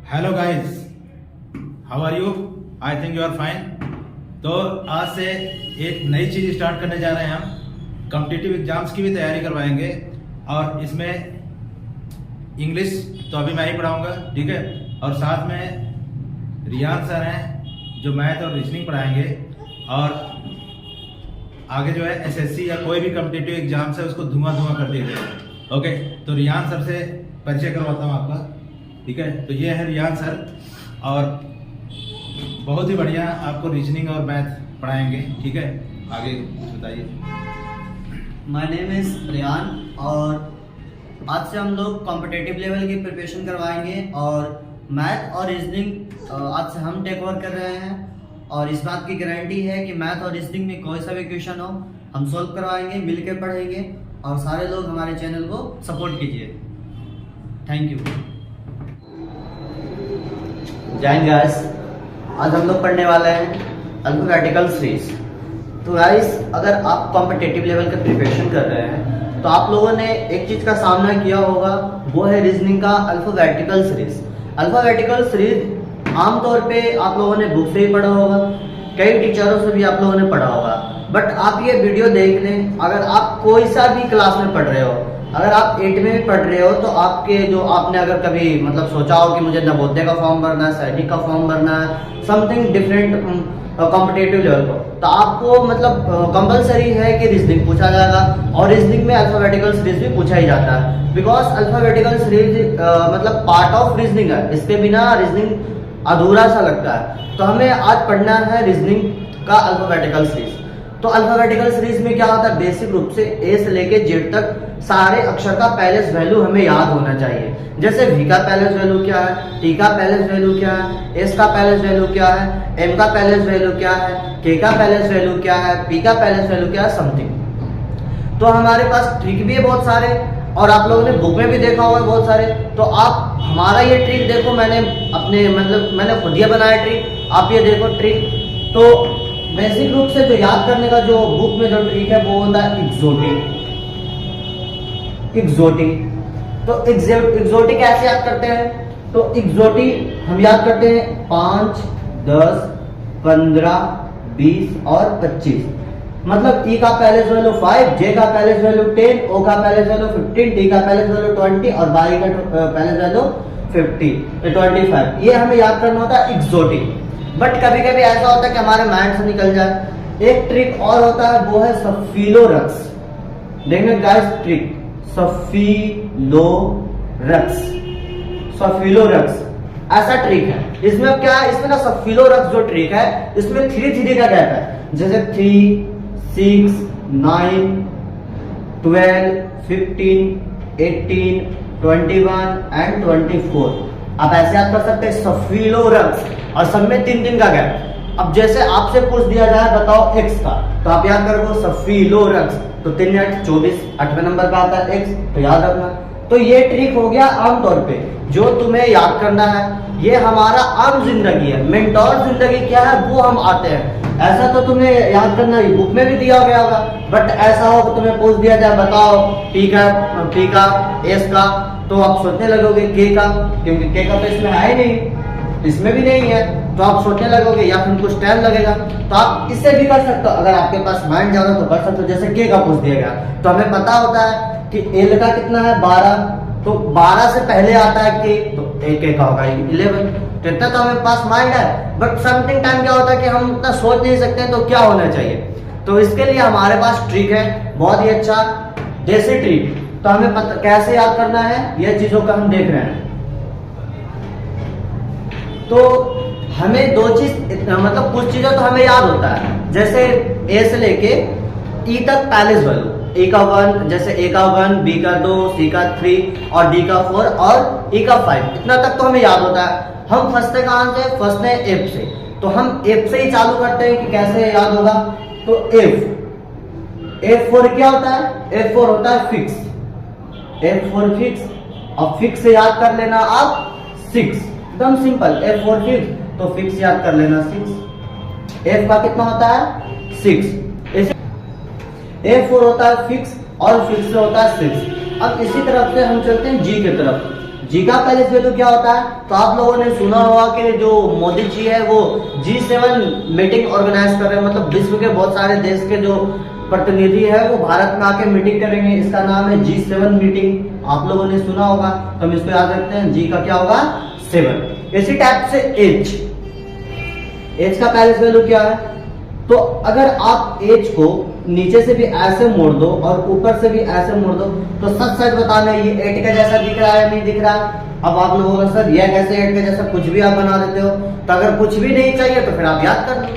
Hello guys, how are you? I think you are fine. तो आज से एक नई चीज़ स्टार्ट करने जा रहे हैं। हम कॉम्पिटिटिव एग्जाम्स की भी तैयारी करवाएंगे और इसमें इंग्लिश तो अभी मैं ही पढ़ाऊंगा, ठीक है। और साथ में रियान सर हैं जो मैथ और रीजनिंग पढ़ाएंगे। और आगे जो है एसएससी या कोई भी कॉम्पिटिटिव एग्जाम्स है उसको धुआं कर देंगे। ओके, तो रियान सर से परिचय करवाता हूँ आपका, ठीक है। तो ये है रियान सर और बहुत ही बढ़िया आपको रीजनिंग और मैथ पढ़ाएंगे, ठीक है। आगे बताइए। माय नेम इज़ रियान और आज से हम लोग कॉम्पिटिटिव लेवल की प्रिपरेशन करवाएंगे और मैथ और रीजनिंग आज से हम टेक ओवर कर रहे हैं। और इस बात की गारंटी है कि मैथ और रीजनिंग में कोई सा भी क्वेश्चन हो हम सॉल्व करवाएंगे, मिलकर पढ़ेंगे और सारे लोग हमारे चैनल को सपोर्ट कीजिए। Thank you. जय गाइस, आज हम लोग पढ़ने वाले हैं अल्फाबेटिकल सीरीज। तो गाइस, अगर आप कॉम्पिटिटिव लेवल का प्रिपरेशन कर रहे हैं तो आप लोगों ने एक चीज का सामना किया होगा, वो है रीजनिंग का अल्फाबेटिकल सीरीज। अल्फाबेटिकल सीरीज आमतौर पे आप लोगों ने बुक से ही पढ़ा होगा, कई टीचरों से भी आप लोगों ने पढ़ा होगा। बट आप ये वीडियो देख लें, अगर आप कोई सा भी क्लास में पढ़ रहे हो, अगर आप 8 में भी पढ़ रहे हो तो आपके जो आपने अगर कभी मतलब सोचा हो कि मुझे नवोदय का फॉर्म भरना है, सैनिक का फॉर्म भरना है, समथिंग डिफरेंट कॉम्पिटिटिव लेवल पर, तो आपको मतलब कंपलसरी है कि रीजनिंग पूछा जाएगा। और रीजनिंग में अल्फाबेटिकल सीरीज भी पूछा ही जाता है, बिकॉज अल्फाबेटिकल सीरीज मतलब पार्ट ऑफ रीजनिंग है। इसके बिना रीजनिंग अधूरा सा लगता है। तो हमें आज पढ़ना है रीजनिंग का अल्फाबेटिकल सीरीज। तो अल्फाबेटिकल सीरीज में क्या होता है, बेसिक रूप से ए से लेके जेड तक सारे अक्षर का पैलेस वैल्यू हमें याद होना चाहिए। जैसे वी का पैलेस वैल्यू क्या है, टी का पैलेस वैल्यू क्या है, एस का पैलेस वैल्यू क्या है, एम का पैलेस वैल्यू क्या है, के का पैलेस वैल्यू क्या है, पी का पैलेस वैल्यू क्या है, समथिंग। तो हमारे पास ट्रिक भी है बहुत सारे और आप लोगों ने बुक में भी देखा होगा बहुत सारे। तो आप हमारा ये ट्रिक देखो, मैंने खुद ये बनाया ट्रिक, आप ये देखो ट्रिक। तो बेसिक रूप से जो याद करने का जो बुक में जो ट्रिक है वो होता है एक्सोटिक। तो एक्सोटिक कैसे याद करते हैं? तो एक्सोटिक हम याद करते हैं 5, 10, 15, 20 और 25। मतलब ई का पैलेस वैल्यू 5, जे का पैलेस वैल्यू 10, ओ का पैलेस वैल्यू 15, टी का पैलेस वैल्यू 20 और बाई का पैलेस वैल्यू 25। ये हमें याद करना होता है एक्सोटिक। बट कभी कभी ऐसा होता है कि हमारे माइंड से निकल जाए। एक ट्रिक और होता है, वो है सफिलोरक्स। देखेंगे गाइस, ट्रिक सफिलोरक्स ऐसा ट्रिक है। इसमें क्या है, इसमें ना सफिलोरक्स जो ट्रिक है इसमें 3 का गैप है। जैसे 3, 6, 9, 12, 15, 18, 21 एंड 24। आप ऐसे याद कर सकते हैं सफिलोरक्स, और सब में 3 का गैप। अब जैसे आपसे पूछ दिया जाए बताओ एक्स का, तो आप याद करोगे सफिलोरक्स, तो 3 8 24, 8वें नंबर का आता है एक्स, तो याद रखना। तो ये ट्रिक हो गया आमतौर पे जो तुम्हें याद करना है। ये हमारा आम जिंदगी है, मेंटोर जिंदगी क्या है वो हम आते हैं। ऐसा तो तुम्हें याद करना बुक में भी दिया गया होगा, बट ऐसा हो कि तुम्हें पूछ दिया जाए बताओ पी का, एस का, तो आप सोचने लगोगे के का, क्योंकि के का तो इसमें है ही नहीं, इसमें भी नहीं है, तो आप सोचने लगोगे या फिर कुछ टाइम लगेगा। तो आप इससे भी कर सकते हो, अगर आपके पास माइंड ज्यादा तो कर सकते हो। जैसे के का पूछ दिया गया तो हमें पता होता है कि एल का कितना है 12, तो 12 से पहले आता है के, तो के का होगा 11। तो इतना तो हमें पास माइंड है। बट समथिंग टाइम क्या होता है कि हम इतना सोच नहीं सकते, तो क्या होना चाहिए? तो इसके लिए हमारे पास ट्रिक है, बहुत ही अच्छा देसी ट्रिक। तो हमें पता कैसे याद करना है, ये चीजों का हम देख रहे हैं। तो हमें 2 चीज मतलब कुछ चीजें तो हमें याद होता है, जैसे ए से लेके ई तक पैलेस वैल्यू, ए का 1, जैसे ए का 1, बी का 2, सी का 3 और डी का 4 और ई का 5, इतना तक तो हमें याद होता है। हम फंसते कहां से? फंसते हैं एफ से। तो हम एफ से ही चालू करते हैं कि कैसे याद होगा। तो F4 क्या होता है? F4 होता है फिक्स, F4 फिक्स। अब फिक्स से याद कर लेना आप 6, एकदम सिंपल। F4 फिक्स, तो फिक्स याद कर लेना 6। F का कितना होता है? 6। F4 होता है फिक्स और फिक्स से होता है 6। अब इसी तरफ से हम चलते हैं जी की तरफ। जी का पैलेस वैल्यू क्या होता है? तो आप लोगों ने सुना होगा कि जो मोदी जी है वो G7 मीटिंग ऑर्गेनाइज कर रहे हैं, मतलब विश्व के बहुत सारे देश के जो प्रतिनिधि है वो भारत में आके मीटिंग करेंगे। इसका नाम है G7 मीटिंग। आप लोगों ने सुना होगा, तो हम इसको याद रखते हैं। जी का क्या होगा? 7। इसी टाइप से एच का पैलेस वैल्यू क्या है? तो अगर आप एच को नीचे से भी ऐसे मोड़ दो और ऊपर से भी ऐसे मोड़ दो तो सच सच बताना ये 8 का जैसा दिख रहा है या नहीं दिख रहा। अब आप लोगों को सर यह कैसे 8 का जैसा, कुछ भी आप बना देते हो। तो अगर कुछ भी नहीं चाहिए तो फिर आप याद कर लो।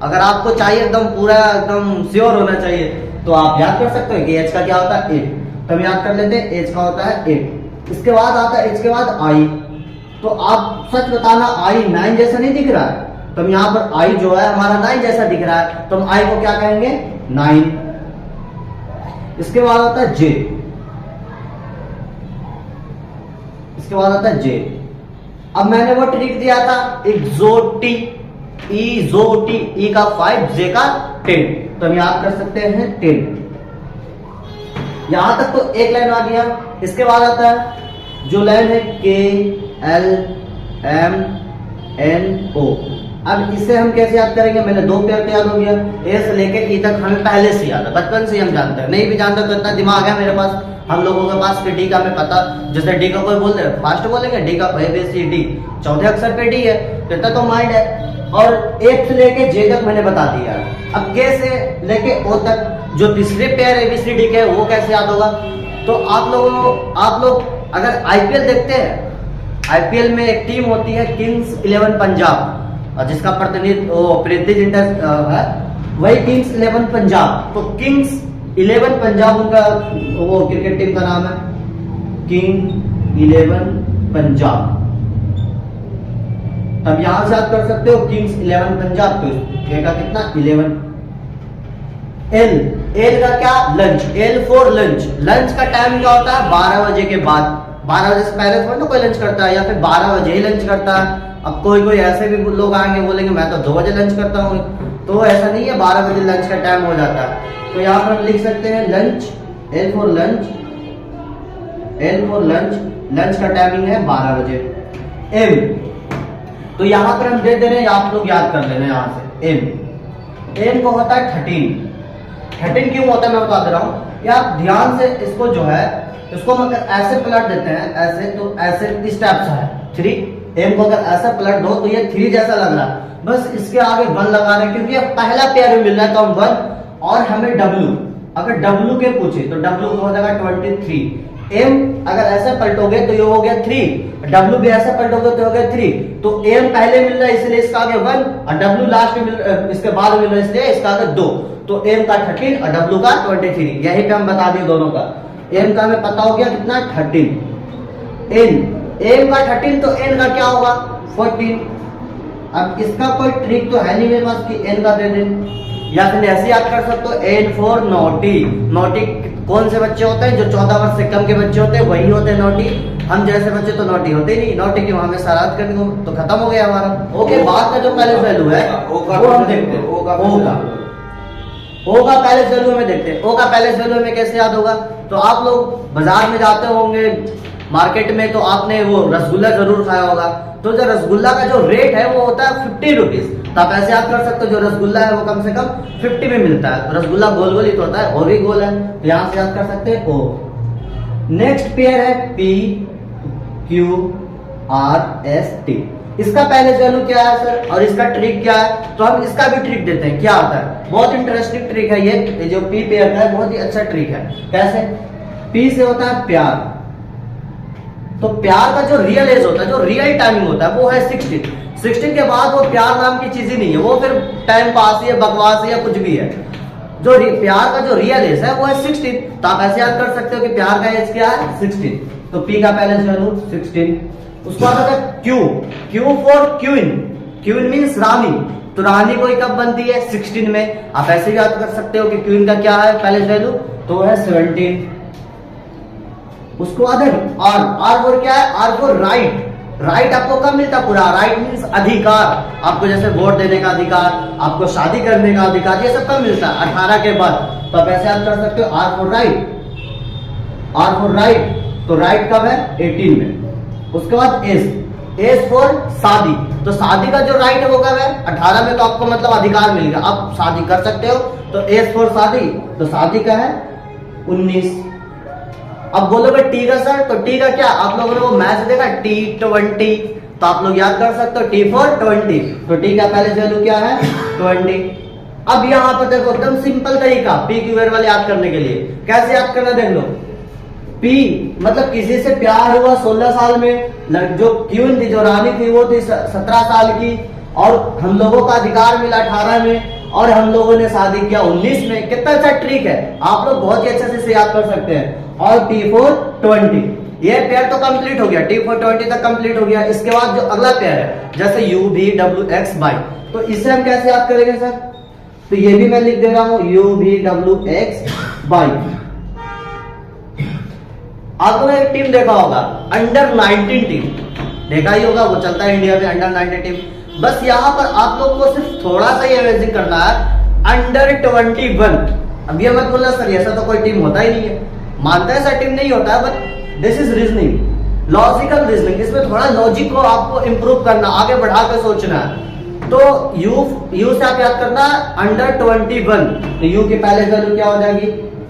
अगर आपको चाहिए एकदम पूरा एकदम श्योर होना चाहिए तो आप याद कर सकते हो कि एच का क्या होता है? 8। तो हम याद कर लेते हैं एच का होता है 8। इसके बाद आता है एच के बाद आई। तो आप सच बताना आई 9 जैसा नहीं दिख रहा है, तो हम यहाँ पर आई जो है हमारा 9 जैसा दिख रहा है, तो हम आई को क्या कहेंगे? 9। इसके बाद आता है जे। इसके बाद आता है जे। अब मैंने वो ट्रिक दिया था एक्सोटी, इजोटी, ई का 5, जे का 10, तो हम याद कर सकते हैं 10। यहां तक तो एक लाइन आ गया। इसके बाद आता है जो लाइन है के एल एम एन ओ। अब इसे हम कैसे याद करेंगे? मैंने 2 पेयर तो याद हो गया, ए से लेके ई तक हमें पहले से याद है, बचपन से हम जानते हैं। नहीं भी जानते तो इतना दिमाग है मेरे पास, हम लोगों के पास कि डी का हमें पता, जैसे डी का कोई बोलते हैं फास्ट बोलेंगे, डी का ए बी सी डी, चौथे अक्षर पे डी है, तो इतना तो माइंड है। और एक से लेके जे तक मैंने बता दिया। अब के से लेके ओ तक जो तीसरे पेयर एबीसीडी के वो कैसे याद होगा? तो आप लोग अगर आईपीएल देखते हैं, आईपीएल में एक टीम होती है किंग्स 11 पंजाब, और जिसका प्रतिनिधित्व प्रीति जिंटा है, वही किंग्स 11 पंजाब। तो किंग्स 11 पंजाब उनका वो क्रिकेट टीम का नाम है, किंग 11 पंजाब। तब यहां से याद कर सकते हो किंग्स 11 पंजाब। तो के का कितना? 11। एल का क्या? Lunch, L for lunch. Lunch का टाइम क्या होता है? 12 बजे के बाद। 12 बजे से पहले थोड़ा ना कोई लंच करता है, या फिर 12 बजे ही लंच करता है। अब कोई ऐसे भी लोग आएंगे बोलेंगे मैं तो 2 बजे लंच करता हूँ, तो ऐसा नहीं है, 12 बजे लंच का टाइम हो जाता है। तो यहाँ पर हम लिख सकते हैं lunch, L for lunch, L for lunch, lunch का टाइमिंग है 12 बजे। एम, तो यहाँ पर हम दे दे रहे हैं, आप लोग याद कर लेना यहाँ से। एम को होता है 13। 13 क्यों होता है मैं बता दे रहा हूँ। या आप ध्यान से इसको जो है, इसको हम अगर ऐसे पलट देते हैं ऐसे, तो ऐसे इस टाइप से है 3। एम को अगर ऐसा पलट दो तो ये 3 जैसा लग रहा है, बस इसके आगे 1 लगा रहे हैं क्योंकि अब पहला पेयर मिल रहा है, तो हम 1 और हमें डब्ल्यू, अगर डब्ल्यू के पूछे तो डब्ल्यू हो जाएगा 23। एम अगर ऐसा पलटोगे तो ये हो गया 3, डब्ल्यू भी ऐसा पलटोगे तो हो गया 3। तो एम पहले मिल रहा है इसलिए इसका आगे 1, और डब्ल्यू लास्ट में इसके बाद मिल रहा है इसलिए इसका आगे 2। तो एम का 13 और डब्ल्यू का 23, यही पे हम बता दिए दोनों का। एम का हमें पता हो गया कितना? 13। एम का 13, तो एन का क्या होगा? 14। अब इसका कोई ट्रिक तो है नहीं मेरे पास कि एन का दे दें, या फिर ऐसे याद कर सकते हो एन फॉर नोटी। नोटी कौन से बच्चे होते हैं? जो 14 वर्ष से कम के बच्चे होते हैं वही होते हैं नोटी। हम जैसे बच्चे तो नोटी होते ही नहीं। नोटी क्यों? हमें शरारत करने को, तो खत्म हो गया हमारा। ओके, बाद का जो पैलेस वैल्यू है वो हम देखते हैं। ओ का पैलेस वैल्यू हमें देखते हैं। ओ का पैलेस वैल्यू हमें कैसे याद होगा? तो आप लोग बाजार में जाते होंगे, मार्केट में, तो आपने वो रसगुल्ला जरूर खाया होगा। तो जो रसगुल्ला का जो रेट है वो होता है 50 रुपीज। तो आप ऐसे याद कर सकते हो जो रसगुल्ला है वो कम से कम 50 में मिलता है। रसगुल्ला गोल गोल ही तो होता है, और भी गोल है, तो यहाँ से याद कर सकते हैं ओ। नेक्स्ट पेयर है P Q R S T. इसका पैलेस वैल्यू क्या है सर, और इसका ट्रिक क्या है? तो हम इसका भी ट्रिक देते हैं। क्या आता है? बहुत इंटरेस्टिंग ट्रिक है ये जो पी पेयर का है, बहुत ही अच्छा ट्रिक है। कैसे? पी से होता है प्यार। तो प्यार का जो रियल एज होता है, जो रियल टाइमिंग होता है वो है 16। 16 के बाद वो प्यार नाम की चीज ही नहीं है, वो फिर टाइम पास या बकवास या कुछ भी है। जो प्यार का जो रियल एज है वो है 16। तो आप ऐसे याद कर सकते हो कि प्यार का एज क्या है? 16। तो पी का पैलेस वैल्यू 16। उसके बाद आता है Q. Q for queen. Queen means रानी। तो रानी कोई कब बनती है? 16 में। आप ऐसे भी याद कर सकते हो कि क्वीन का क्या है पैलेस वैल्यू? तो है 17। उसको बाद आर। आर फॉर क्या है? Are for right. राइट आपको कब मिलता है? पूरा राइट मीन्स अधिकार। आपको जैसे वोट देने का अधिकार, आपको शादी करने का अधिकार, ये सब कब मिलता है? 18 के बाद। तो आप ऐसे याद कर सकते हो R for right. R for right. तो राइट कब है? 18 में। उसके बाद एस फॉर शादी। तो शादी का जो राइट है वो कब है? 18 में। तो आपको मतलब अधिकार मिल गया, आप शादी कर सकते हो। तो एस फॉर शादी, तो शादी का है 19। अब बोलोगे टी का सर, तो टी का क्या? आप लोगों ने वो मैच देखा T20, तो आप लोग याद कर सकते हो टी फॉर 20। तो टी का पहले वैल्यू क्या है? 20। अब यहाँ पर देखो एकदम सिंपल तरीका पी क्यू आर वाले याद करने के लिए। कैसे याद करना देख लो। पी मतलब किसी से प्यार हुआ 16 साल में, जो क्वीन थी, जो रानी थी, वो थी 17 साल की, और हम लोगों का अधिकार मिला 18 में, और हम लोगों ने शादी किया 19 में। कितना अच्छा ट्रिक है, आप लोग बहुत ही अच्छे से याद कर सकते हैं। और टी फॉर 20, ये पेयर तो कंप्लीट हो गया, टी फॉर 20 तक कंप्लीट हो गया। इसके बाद जो अगला पेयर है जैसे यू भी डब्ल्यू एक्स बाई, तो इसे हम कैसे याद करेंगे सर? तो ये भी मैं लिख दे रहा हूं यू भी डब्ल्यू एक्स बाई। आपने एक टीम देखा होगा अंडर 19 टीम, देखा ही होगा, वो चलता है इंडिया में अंडर 19 टीम। बस यहाँ पर आप लोग को सिर्फ थोड़ा सा ये इमेजिन करना है अंडर 21। अब ये मत बोलना सर ऐसा तो कोई टीम होता ही नहीं है, मानता है सर टीम नहीं होता है, but this is reasoning, logical reasoning. इसमें थोड़ा लॉजिक को आपको इंप्रूव करना, आगे बढ़ा कर सोचना है। तो यू से आप याद करना अंडर 21, तो यू की पहले वैल्यू क्या हो जाएगी?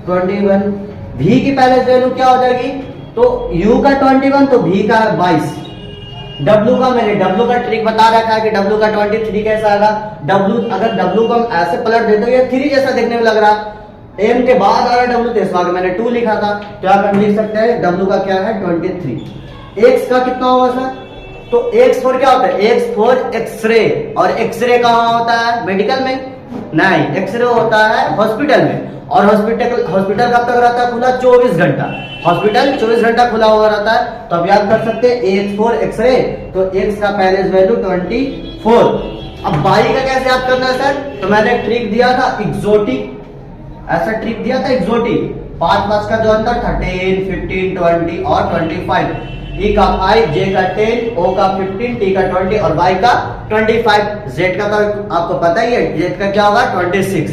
21। भी की पहले वैल्यू क्या हो जाएगी? तो u का 21, तो v का 22। w का मैंने w का ट्रिक बता रखा है कि w का 23 कैसा आएगा। w अगर w को हम ऐसे पलट देते हो ये 3 जैसा देखने में लग रहा है, m के बाद आ रहा है w, तो इस बार मैंने 2 लिखा था, तो आप हम लिख सकते हैं w का क्या है 23। x का कितना होगा सर? तो x फॉर क्या होता है? x फॉर एक्सरे, और एक्सरे कहाँ होता है? मेडिकल में नहीं, एक्सरे होता है हॉस्पिटल में, और हॉस्पिटल कब तक रहता है खुला? 24 घंटा। हॉस्पिटल 24 घंटा खुला हुआ रहता है। तो अब याद कर सकते हैं एक्स फॉर एक्सरे, तो एक्स का पहले वैल्यू 24। अब बाई का कैसे याद करना है सर? तो मैंने एक ट्रिक दिया था एक्सोटिक, ऐसा ट्रिक दिया था एक्सोटिक। 5 का जो अंतर था 10, 15, 20 और 25। ई का 5, जे का 10, ओ का 15, टी का 20 और वाई का 25। जेड का तो आपको पता ही है, जेड का क्या होगा 26।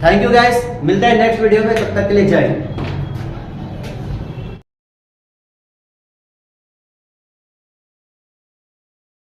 थैंक यू गाइस, मिलते हैं नेक्स्ट वीडियो में, तब तक के लिए जय हिंद।